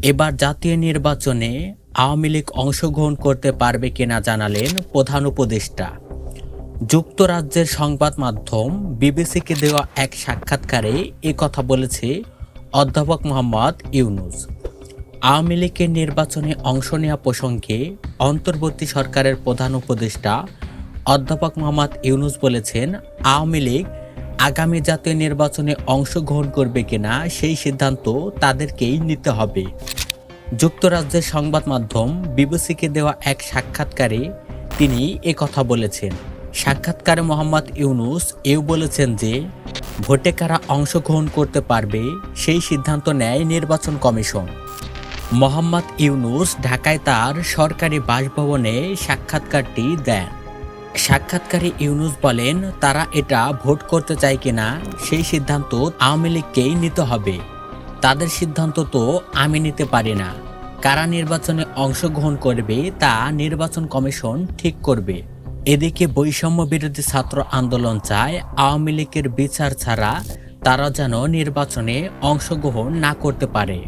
এবার জাতীয় নির্বাচনে আওয়ামী লীগ অংশগ্রহণ করতে পারবে কিনা জানালেন প্রধান উপদেষ্টা। যুক্তরাজ্যের সংবাদ মাধ্যম বিবিসিকে দেওয়া এক সাক্ষাৎকারে কথা বলেছে অধ্যাপক মোহাম্মদ ইউনূস। আওয়ামী লীগের নির্বাচনে অংশ নেওয়া প্রসঙ্গে অন্তর্বর্তী সরকারের প্রধান উপদেষ্টা অধ্যাপক মোহাম্মদ ইউনূস বলেছেন, আওয়ামী লীগ আগামী জাতীয় নির্বাচনে অংশগ্রহণ করবে কিনা সেই সিদ্ধান্ত তাদেরকেই নিতে হবে। যুক্তরাজ্যের সংবাদ মাধ্যম বিবিসিকে দেওয়া এক সাক্ষাৎকারে তিনি কথা বলেছেন। সাক্ষাৎকারে মোহাম্মদ ইউনূস বলেছেন যে ভোটে কারা অংশগ্রহণ করতে পারবে সেই সিদ্ধান্ত নেয় নির্বাচন কমিশন। মোহাম্মদ ইউনূস ঢাকায় তার সরকারি বাসভবনে সাক্ষাৎকারটি দেন। সাক্ষাৎকারে ইউনূস বলেন, তারা এটা ভোট করতে চায় কিনা সেই সিদ্ধান্ত আওয়ামী লীগকেই নিতে হবে। তাদের সিদ্ধান্ত তো আমি নিতে পারি না। কারা নির্বাচনে অংশগ্রহণ করবে তা নির্বাচন কমিশন ঠিক করবে। এদিকে বৈষম্য বিরোধী ছাত্র আন্দোলন চায় আওয়ামী লীগের বিচার ছাড়া তারা যেন নির্বাচনে অংশগ্রহণ না করতে পারে।